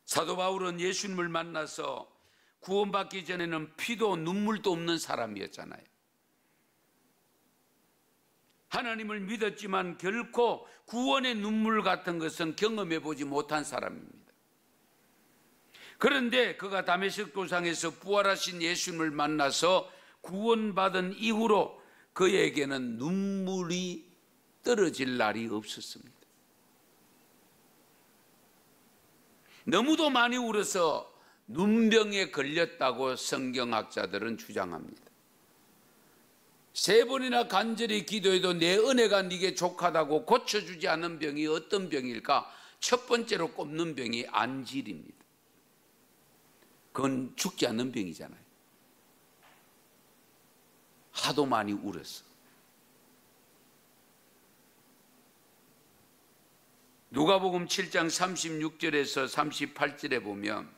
사도 바울은 예수님을 만나서 구원받기 전에는 피도 눈물도 없는 사람이었잖아요. 하나님을 믿었지만 결코 구원의 눈물 같은 것은 경험해 보지 못한 사람입니다. 그런데 그가 다메섹 도상에서 부활하신 예수님을 만나서 구원받은 이후로 그에게는 눈물이 떨어질 날이 없었습니다. 너무도 많이 울어서 눈병에 걸렸다고 성경학자들은 주장합니다. 3번이나 간절히 기도해도 내 은혜가 네게 족하다고 고쳐주지 않은 병이 어떤 병일까? 첫 번째로 꼽는 병이 안질입니다. 그건 죽지 않는 병이잖아요. 하도 많이 울었어. 누가복음 7장 36절에서 38절에 보면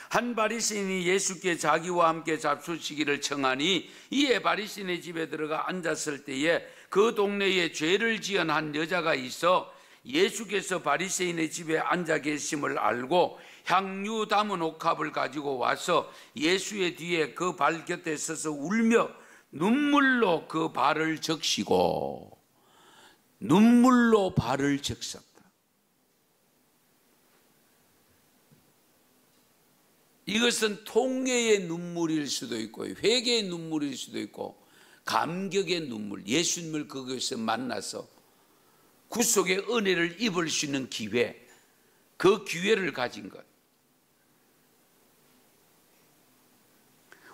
한 바리새인이 예수께 자기와 함께 잡수시기를 청하니 이에 바리새인의 집에 들어가 앉았을 때에 그 동네에 죄를 지은 한 여자가 있어 예수께서 바리새인의 집에 앉아 계심을 알고 향유 담은 옥합을 가지고 와서 예수의 뒤에 그 발 곁에 서서 울며 눈물로 그 발을 적시고 눈물로 발을 적셨다. 이것은 통회의 눈물일 수도 있고 회개의 눈물일 수도 있고 감격의 눈물, 예수님을 그곳에서 만나서 구속의 은혜를 입을 수 있는 기회, 그 기회를 가진 것.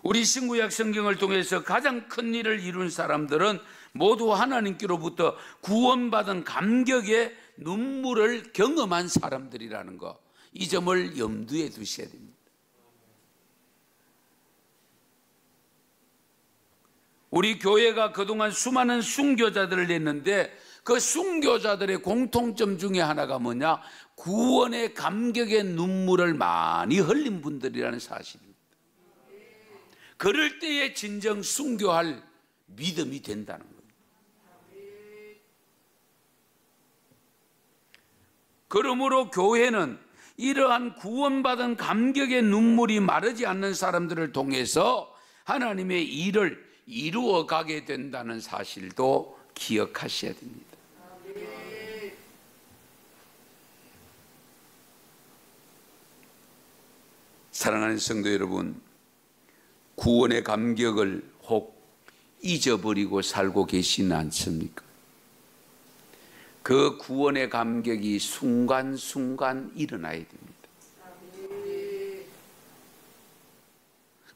우리 신구약 성경을 통해서 가장 큰 일을 이룬 사람들은 모두 하나님께로부터 구원받은 감격의 눈물을 경험한 사람들이라는 것, 이 점을 염두에 두셔야 됩니다. 우리 교회가 그동안 수많은 순교자들을 냈는데 그 순교자들의 공통점 중에 하나가 뭐냐? 구원의 감격의 눈물을 많이 흘린 분들이라는 사실입니다. 그럴 때에 진정 순교할 믿음이 된다는 겁니다. 그러므로 교회는 이러한 구원받은 감격의 눈물이 마르지 않는 사람들을 통해서 하나님의 일을 이루어 가게 된다는 사실도 기억하셔야 됩니다. 사랑하는 성도 여러분, 구원의 감격을 혹 잊어버리고 살고 계시는 않습니까? 그 구원의 감격이 순간순간 일어나야 됩니다.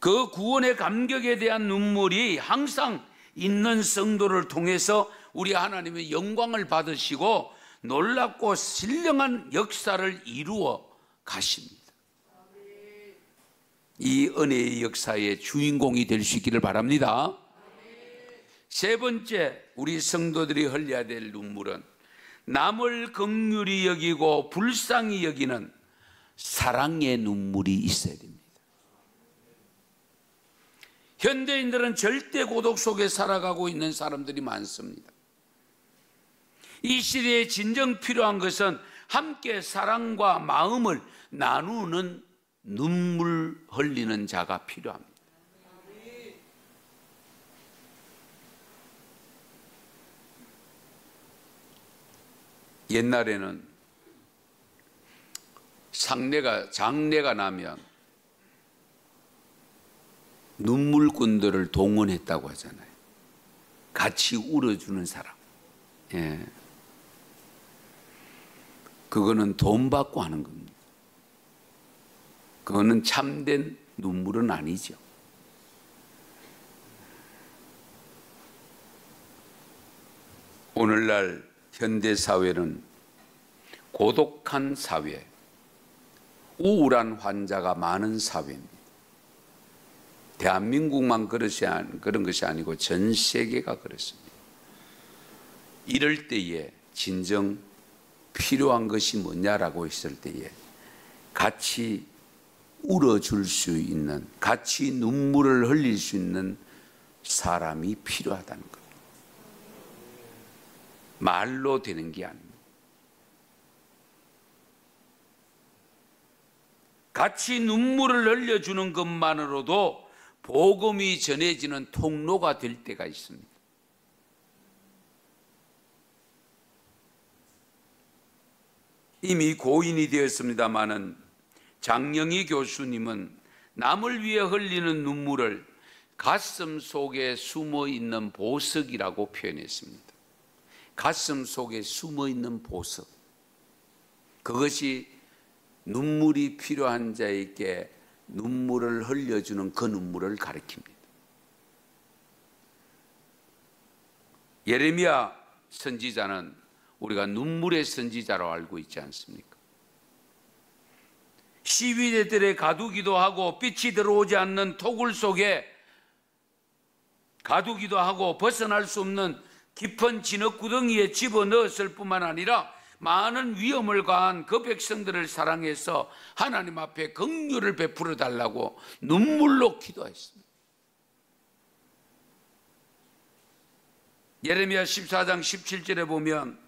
그 구원의 감격에 대한 눈물이 항상 있는 성도를 통해서 우리 하나님의 영광을 받으시고 놀랍고 신령한 역사를 이루어 가십니다. 이 은혜의 역사의 주인공이 될 수 있기를 바랍니다. 세 번째, 우리 성도들이 흘려야 될 눈물은 남을 긍휼히 여기고 불쌍히 여기는 사랑의 눈물이 있어야 됩니다. 현대인들은 절대 고독 속에 살아가고 있는 사람들이 많습니다. 이 시대에 진정 필요한 것은 함께 사랑과 마음을 나누는 눈물 흘리는 자가 필요합니다. 옛날에는 장례가 나면 눈물꾼들을 동원했다고 하잖아요. 같이 울어주는 사람. 예. 그거는 돈 받고 하는 겁니다. 그거는 참된 눈물은 아니죠. 오늘날 현대사회는 고독한 사회, 우울한 환자가 많은 사회입니다. 대한민국만 그런 것이 아니고 전 세계가 그렇습니다. 이럴 때에 진정 필요한 것이 뭐냐라고 했을 때에 같이 울어줄 수 있는, 같이 눈물을 흘릴 수 있는 사람이 필요하다는 겁니다. 말로 되는 게 아닙니다. 같이 눈물을 흘려주는 것만으로도 복음이 전해지는 통로가 될 때가 있습니다. 이미 고인이 되었습니다마는 장영희 교수님은 남을 위해 흘리는 눈물을 가슴 속에 숨어 있는 보석이라고 표현했습니다. 가슴 속에 숨어 있는 보석. 그것이 눈물이 필요한 자에게 눈물을 흘려주는 그 눈물을 가리킵니다. 예레미야 선지자는 우리가 눈물의 선지자로 알고 있지 않습니까? 시위대들의 가두기도 하고 빛이 들어오지 않는 토굴 속에 가두기도 하고 벗어날 수 없는 깊은 진흙구덩이에 집어넣었을 뿐만 아니라 많은 위험을 가한 그 백성들을 사랑해서 하나님 앞에 긍휼을 베풀어 달라고 눈물로 기도했습니다. 예레미야 14장 17절에 보면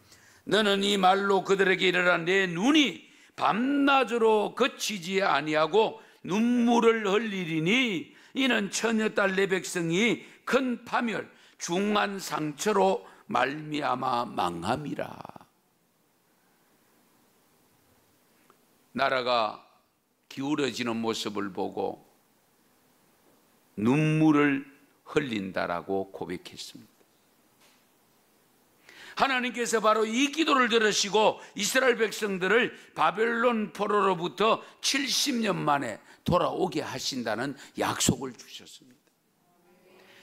너는 이 말로 그들에게 이르라 내 눈이 밤낮으로 그치지 아니하고 눈물을 흘리리니 이는 처녀딸 내 백성이 큰 파멸 중한 상처로 말미암아 망함이라. 나라가 기울어지는 모습을 보고 눈물을 흘린다라고 고백했습니다. 하나님께서 바로 이 기도를 들으시고 이스라엘 백성들을 바벨론 포로로부터 70년 만에 돌아오게 하신다는 약속을 주셨습니다.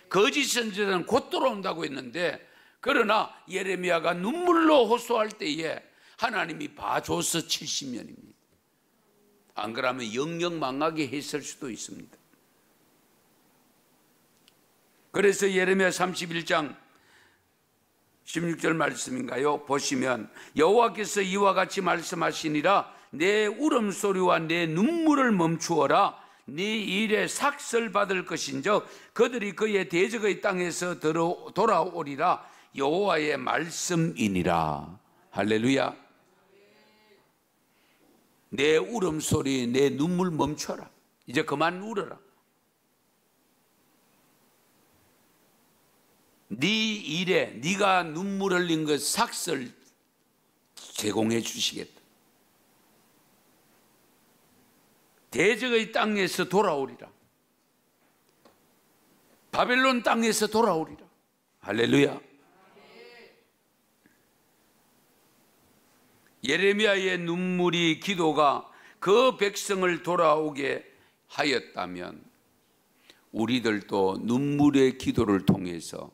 거짓 선지자는 곧 돌아온다고 했는데, 그러나 예레미야가 눈물로 호소할 때에 하나님이 봐줘서 70년입니다. 안 그러면 영영 망하게 했을 수도 있습니다. 그래서 예레미야 31장 16절 말씀인가요? 보시면 여호와께서 이와 같이 말씀하시니라 내 울음소리와 내 눈물을 멈추어라. 네 일에 삭설 받을 것인즉 그들이 그의 대적의 땅에서 돌아오리라. 여호와의 말씀이니라. 할렐루야. 내 울음소리, 내 눈물 멈춰라. 이제 그만 울어라. 네 일에 네가 눈물 흘린 것 삭설 제공해 주시겠다. 대적의 땅에서 돌아오리라. 바벨론 땅에서 돌아오리라. 할렐루야. 예레미야의 눈물이 기도가 그 백성을 돌아오게 하였다면 우리들도 눈물의 기도를 통해서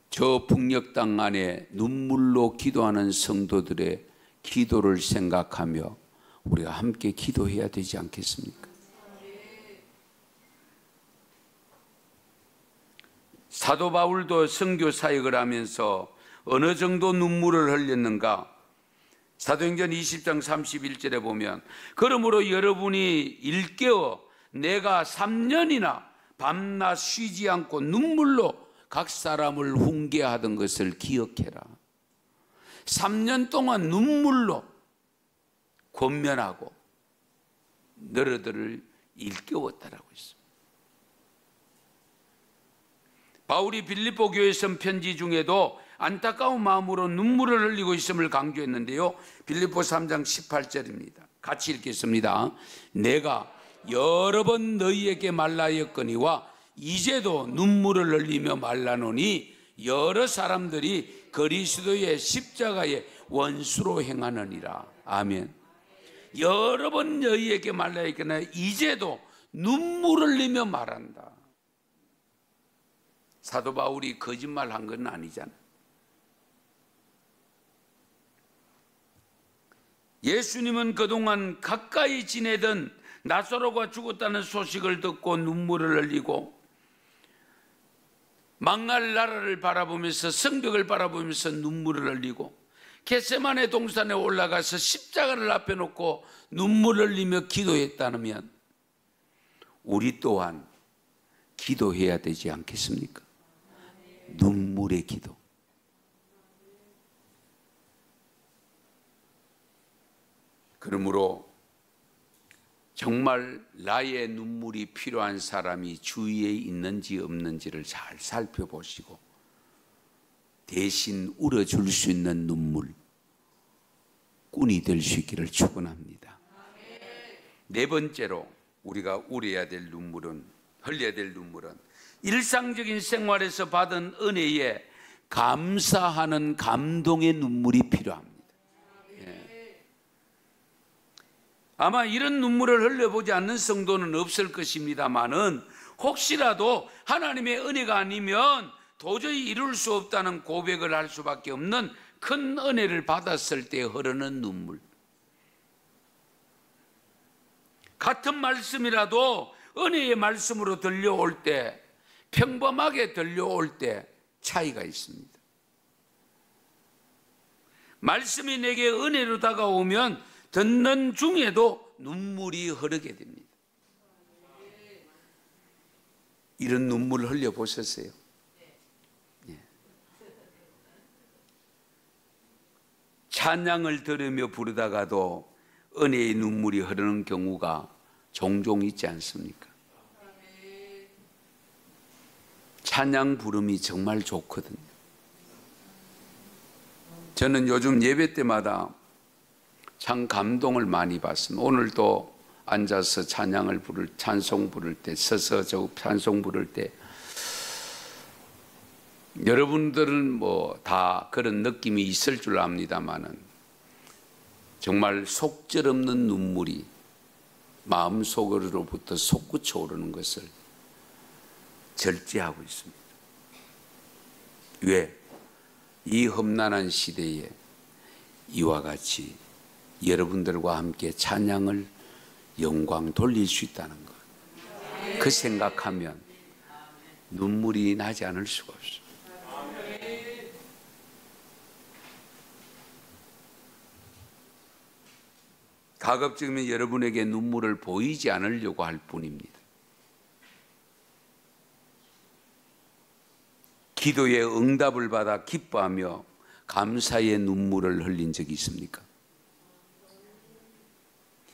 저 북녘 땅 안에 눈물로 기도하는 성도들의 기도를 생각하며 우리가 함께 기도해야 되지 않겠습니까? 사도 바울도 선교 사역을 하면서 어느 정도 눈물을 흘렸는가? 사도행전 20장 31절에 보면 그러므로 여러분이 일깨어 내가 3년이나 밤낮 쉬지 않고 눈물로 각 사람을 훈계하던 것을 기억해라. 3년 동안 눈물로 권면하고 너희들을 일깨웠다라고 했습니다. 바울이 빌립보 교회 선 편지 중에도 안타까운 마음으로 눈물을 흘리고 있음을 강조했는데요. 빌립보 3장 18절입니다. 같이 읽겠습니다. 내가 여러 번 너희에게 말라였거니와 이제도 눈물을 흘리며 말라노니 여러 사람들이 그리스도의 십자가의 원수로 행하느니라. 아멘. 여러 번 너희에게 말라였거니와 이제도 눈물을 흘리며 말한다. 사도 바울이 거짓말한 건 아니잖아. 예수님은 그동안 가까이 지내던 나사로가 죽었다는 소식을 듣고 눈물을 흘리고 망할 나라를 바라보면서 성벽을 바라보면서 눈물을 흘리고 겟세마네 동산에 올라가서 십자가를 앞에 놓고 눈물을 흘리며 기도했다면 우리 또한 기도해야 되지 않겠습니까? 눈물의 기도. 그러므로 정말 나의 눈물이 필요한 사람이 주위에 있는지 없는지를 잘 살펴보시고 대신 울어줄 수 있는 눈물, 꾼이 될 수 있기를 축원합니다. 네 번째로 우리가 흘려야 될 눈물은 일상적인 생활에서 받은 은혜에 감사하는 감동의 눈물이 필요합니다. 아마 이런 눈물을 흘려보지 않는 성도는 없을 것입니다만은 혹시라도 하나님의 은혜가 아니면 도저히 이룰 수 없다는 고백을 할 수밖에 없는 큰 은혜를 받았을 때 흐르는 눈물. 같은 말씀이라도 은혜의 말씀으로 들려올 때, 평범하게 들려올 때 차이가 있습니다. 말씀이 내게 은혜로 다가오면 듣는 중에도 눈물이 흐르게 됩니다. 이런 눈물 흘려보셨어요? 찬양을 들으며 부르다가도 은혜의 눈물이 흐르는 경우가 종종 있지 않습니까? 찬양 부름이 정말 좋거든요. 저는 요즘 예배 때마다 참 감동을 많이 받습니다. 오늘도 앉아서 찬송 부를 때, 서서 찬송 부를 때 여러분들은 뭐 다 그런 느낌이 있을 줄 압니다만은 정말 속절없는 눈물이 마음속으로부터 솟구쳐 오르는 것을 절제하고 있습니다. 왜? 이 험난한 시대에 이와 같이 여러분들과 함께 찬양을 영광 돌릴 수 있다는 것, 그 생각하면 눈물이 나지 않을 수가 없습니다. 가급적이면 여러분에게 눈물을 보이지 않으려고 할 뿐입니다. 기도의 응답을 받아 기뻐하며 감사의 눈물을 흘린 적이 있습니까?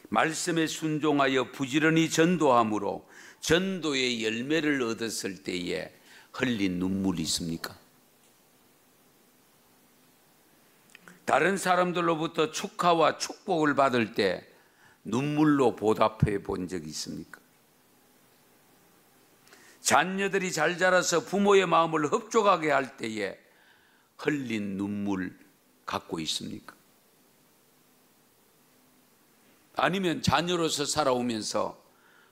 말씀에 순종하여 부지런히 전도함으로 전도의 열매를 얻었을 때에 흘린 눈물이 있습니까? 다른 사람들로부터 축하와 축복을 받을 때 눈물로 보답해 본 적이 있습니까? 자녀들이 잘 자라서 부모의 마음을 흡족하게 할 때에 흘린 눈물 갖고 있습니까? 아니면 자녀로서 살아오면서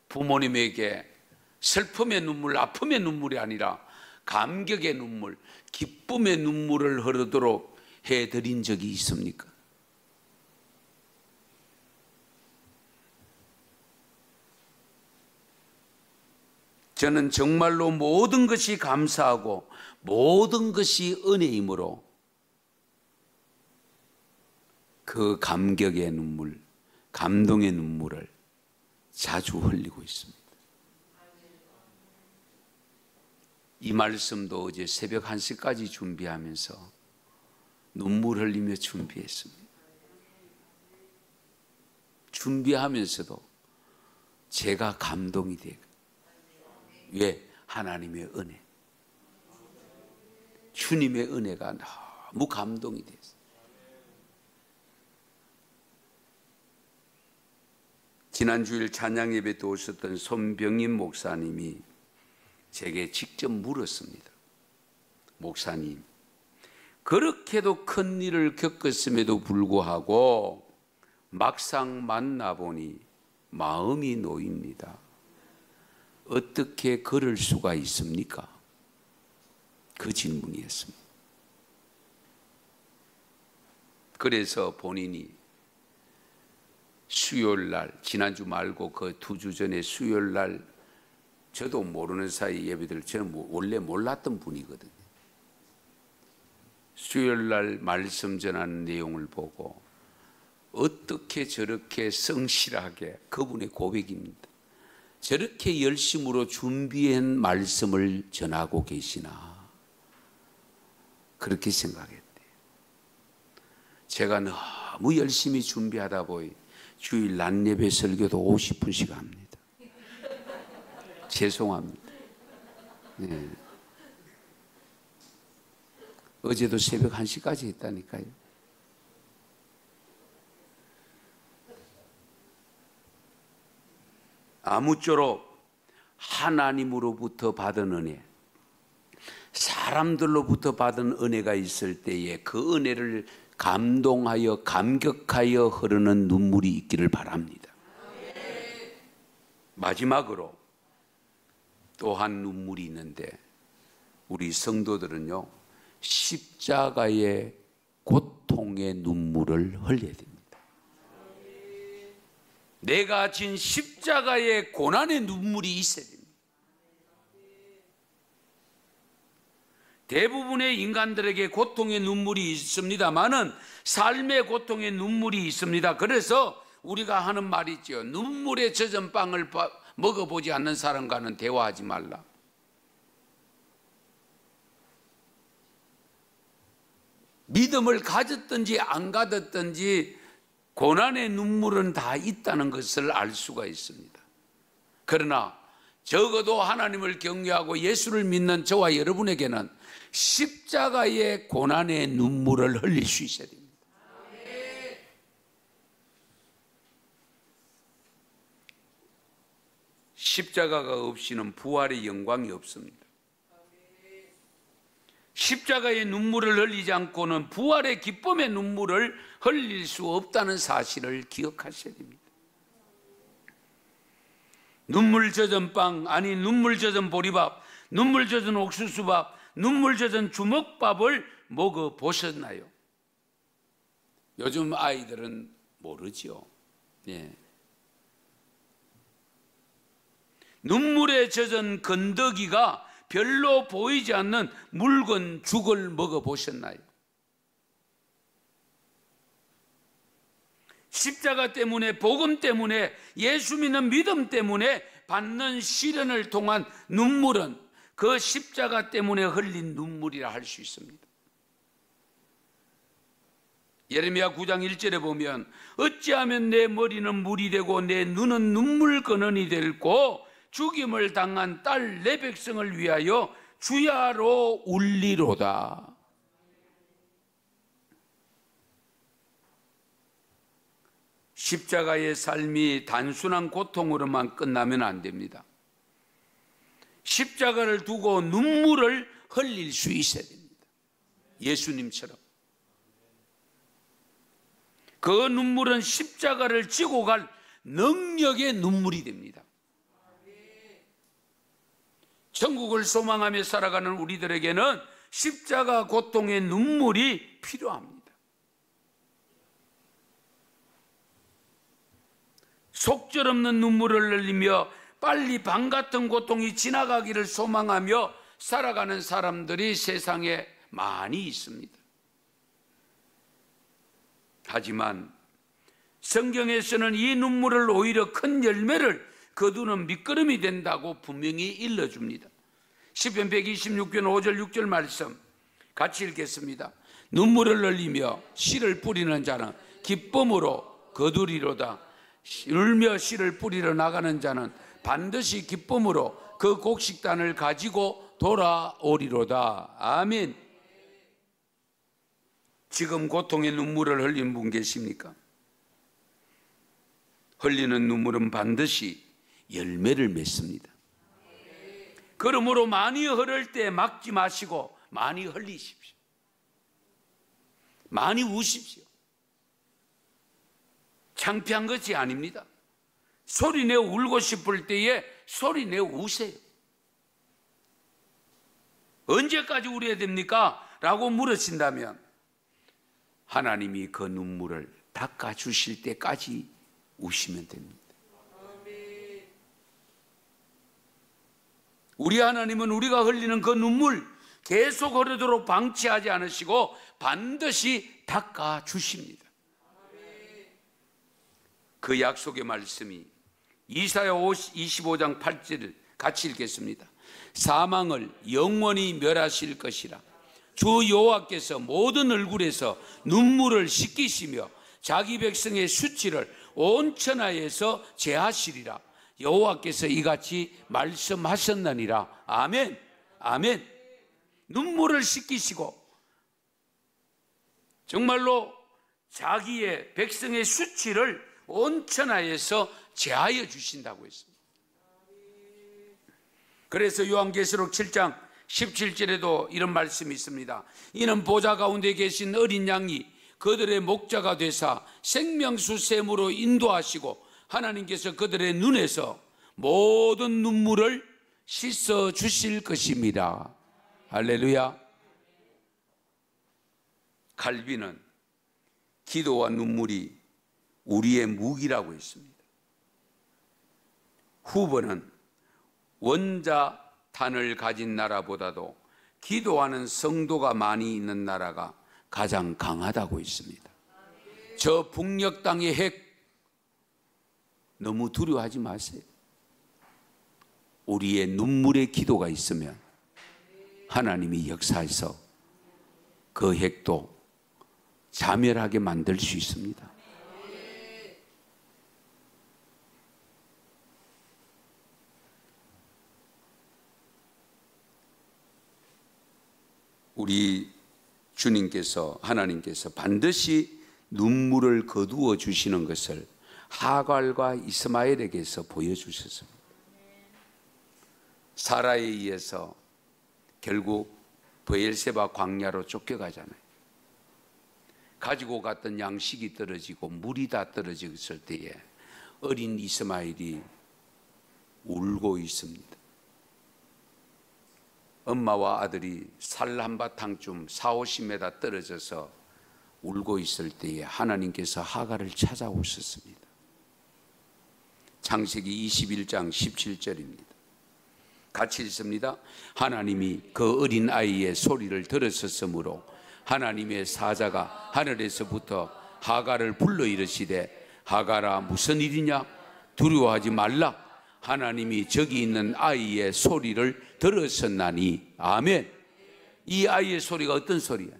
부모님에게 슬픔의 눈물, 아픔의 눈물이 아니라 감격의 눈물, 기쁨의 눈물을 흐르도록 해드린 적이 있습니까? 저는 정말로 모든 것이 감사하고 모든 것이 은혜이므로 그 감격의 눈물, 감동의 눈물을 자주 흘리고 있습니다. 이 말씀도 어제 새벽 1시까지 준비하면서 눈물 흘리며 준비했습니다. 준비하면서도 제가 감동이 되고, 왜? 하나님의 은혜, 주님의 은혜가 너무 감동이 됐어요. 지난 주일 찬양 예배 때 오셨던 손병임 목사님이 제게 직접 물었습니다. 목사님, 그렇게도 큰 일을 겪었음에도 불구하고 막상 만나보니 마음이 놓입니다. 어떻게 그럴 수가 있습니까? 그 질문이었습니다. 그래서 본인이 수요일날, 지난주 말고 그 2주 전에 수요일날, 저도 모르는 사이 예배들, 저는 원래 몰랐던 분이거든요. 수요일날 말씀 전하는 내용을 보고 어떻게 저렇게 성실하게, 그분의 고백입니다, 저렇게 열심으로 준비한 말씀을 전하고 계시나, 그렇게 생각했대요. 제가 너무 열심히 준비하다 보니 주일 낮 예배 설교도 50분씩 합니다. 죄송합니다. 네. 어제도 새벽 1시까지 했다니까요. 아무쪼록 하나님으로부터 받은 은혜, 사람들로부터 받은 은혜가 있을 때에 그 은혜를 감동하여 감격하여 흐르는 눈물이 있기를 바랍니다. 마지막으로 또 한 눈물이 있는데, 우리 성도들은요 십자가의 고통의 눈물을 흘려야 됩니다. 내가 진 십자가의 고난의 눈물이 있어야 됩니다. 대부분의 인간들에게 고통의 눈물이 있습니다만은 삶의 고통의 눈물이 있습니다. 그래서 우리가 하는 말이 있죠. 눈물에 젖은 빵을 먹어보지 않는 사람과는 대화하지 말라. 믿음을 가졌든지 안 가졌든지 고난의 눈물은 다 있다는 것을 알 수가 있습니다. 그러나 적어도 하나님을 경외하고 예수를 믿는 저와 여러분에게는 십자가의 고난의 눈물을 흘릴 수 있어야 됩니다. 십자가가 없이는 부활의 영광이 없습니다. 십자가의 눈물을 흘리지 않고는 부활의 기쁨의 눈물을 흘릴 수 없다는 사실을 기억하셔야 됩니다. 눈물 젖은 빵, 아니 눈물 젖은 보리밥, 눈물 젖은 옥수수밥, 눈물 젖은 주먹밥을 먹어보셨나요? 요즘 아이들은 모르죠. 예. 눈물에 젖은 건더기가 별로 보이지 않는 묽은 죽을 먹어보셨나요? 십자가 때문에, 복음 때문에, 예수 믿는 믿음 때문에 받는 시련을 통한 눈물은 그 십자가 때문에 흘린 눈물이라 할 수 있습니다. 예레미야 9장 1절에 보면 어찌하면 내 머리는 물이 되고 내 눈은 눈물 근원이 될고 죽임을 당한 딸 내 백성을 위하여 주야로 울리로다. 십자가의 삶이 단순한 고통으로만 끝나면 안 됩니다. 십자가를 두고 눈물을 흘릴 수 있어야 됩니다. 예수님처럼. 그 눈물은 십자가를 지고 갈 능력의 눈물이 됩니다. 천국을 소망하며 살아가는 우리들에게는 십자가 고통의 눈물이 필요합니다. 속절없는 눈물을 흘리며 빨리 밤 같은 고통이 지나가기를 소망하며 살아가는 사람들이 세상에 많이 있습니다. 하지만 성경에서는 이 눈물을 오히려 큰 열매를 거두는 밑거름이 된다고 분명히 일러줍니다. 시편 126편 5절 6절 말씀 같이 읽겠습니다. 눈물을 흘리며 씨를 뿌리는 자는 기쁨으로 거두리로다. 울며 씨를 뿌리러 나가는 자는 반드시 기쁨으로 그 곡식단을 가지고 돌아오리로다. 아멘. 지금 고통의 눈물을 흘린 분 계십니까? 흘리는 눈물은 반드시 열매를 맺습니다. 그러므로 많이 흐를 때 막지 마시고 많이 흘리십시오. 많이 우십시오. 창피한 것이 아닙니다. 소리내어 울고 싶을 때에 소리내어 우세요. 언제까지 울어야 됩니까? 라고 물으신다면 하나님이 그 눈물을 닦아주실 때까지 우시면 됩니다. 우리 하나님은 우리가 흘리는 그 눈물 계속 흐르도록 방치하지 않으시고 반드시 닦아주십니다. 그 약속의 말씀이 이사야 25장 8절을 같이 읽겠습니다. 사망을 영원히 멸하실 것이라. 주 여호와께서 모든 얼굴에서 눈물을 씻기시며 자기 백성의 수치를 온 천하에서 제하시리라. 여호와께서 이같이 말씀하셨느니라. 아멘. 아멘. 눈물을 씻기시고 정말로 자기의 백성의 수치를 온 천하에서 제하여 주신다고 했습니다. 그래서 요한계시록 7장 17절에도 이런 말씀이 있습니다. 이는 보좌 가운데 계신 어린 양이 그들의 목자가 되사 생명수 샘으로 인도하시고 하나님께서 그들의 눈에서 모든 눈물을 씻어 주실 것입니다. 할렐루야. 칼빈은 기도와 눈물이 우리의 무기라고 했습니다. 후보는 원자탄을 가진 나라보다도 기도하는 성도가 많이 있는 나라가 가장 강하다고 했습니다. 저 북녘 땅의 핵 너무 두려워하지 마세요. 우리의 눈물의 기도가 있으면 하나님이 역사해서 그 핵도 자멸하게 만들 수 있습니다. 우리 주님께서 하나님께서 반드시 눈물을 거두어 주시는 것을 하갈과 이스마엘에게서 보여주셨습니다. 사라에 의해서 결국 브엘세바 광야로 쫓겨가잖아요. 가지고 갔던 양식이 떨어지고 물이 다 떨어졌을 때에 어린 이스마엘이 울고 있습니다. 엄마와 아들이 살 한바탕쯤 40-50m 떨어져서 울고 있을 때에 하나님께서 하갈을 찾아오셨습니다. 창세기 21장 17절입니다. 같이 읽습니다. 하나님이 그 어린 아이의 소리를 들으셨으므로 하나님의 사자가 하늘에서부터 하갈을 불러 이르시되 하갈아 무슨 일이냐 두려워하지 말라 하나님이 저기 있는 아이의 소리를 들으셨나니. 아멘. 이 아이의 소리가 어떤 소리예요?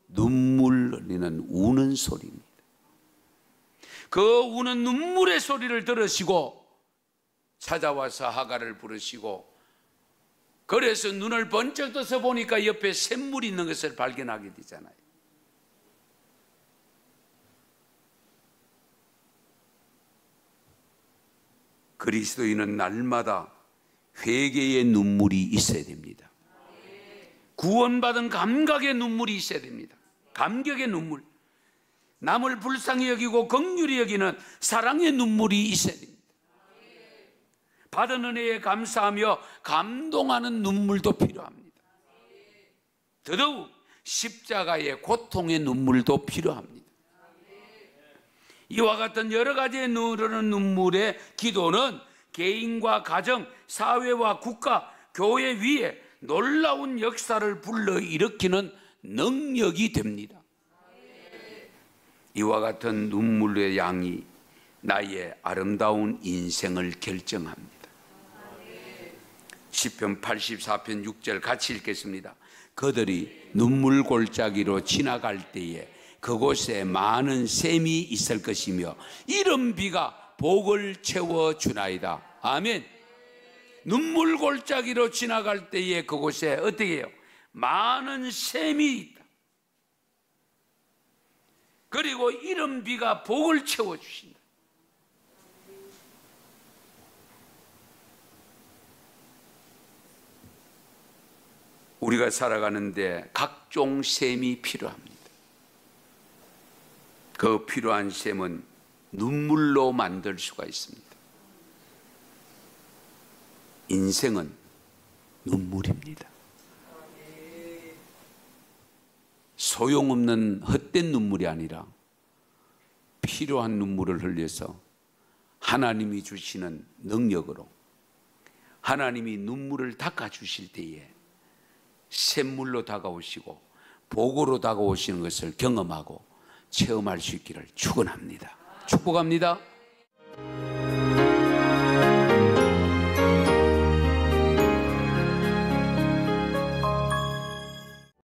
눈물 흘리는 우는 소리입니다. 그 우는 눈물의 소리를 들으시고 찾아와서 하갈을 부르시고, 그래서 눈을 번쩍 떠서 보니까 옆에 샘물이 있는 것을 발견하게 되잖아요. 그리스도인은 날마다 회개의 눈물이 있어야 됩니다. 구원받은 감각의 눈물이 있어야 됩니다. 감격의 눈물, 남을 불쌍히 여기고 긍휼히 여기는 사랑의 눈물이 있어야 됩니다. 받은 은혜에 감사하며 감동하는 눈물도 필요합니다. 더더욱 십자가의 고통의 눈물도 필요합니다. 이와 같은 여러 가지의 흐르는 눈물의 기도는 개인과 가정, 사회와 국가, 교회 위에 놀라운 역사를 불러일으키는 능력이 됩니다. 이와 같은 눈물의 양이 나의 아름다운 인생을 결정합니다. 시편 84편 6절 같이 읽겠습니다. 그들이 눈물 골짜기로 지나갈 때에 그곳에 많은 샘이 있을 것이며 이른 비가 복을 채워주나이다. 아멘. 눈물 골짜기로 지나갈 때에 그곳에 어떻게 해요? 많은 샘이 있다. 그리고 이른 비가 복을 채워주신다. 우리가 살아가는데 각종 샘이 필요합니다. 그 필요한 샘은 눈물로 만들 수가 있습니다. 인생은 눈물입니다. 소용없는 헛된 눈물이 아니라 필요한 눈물을 흘려서 하나님이 주시는 능력으로 하나님이 눈물을 닦아주실 때에 샘물로 다가오시고 복으로 다가오시는 것을 경험하고 체험할 수 있기를 축원합니다. 축복합니다.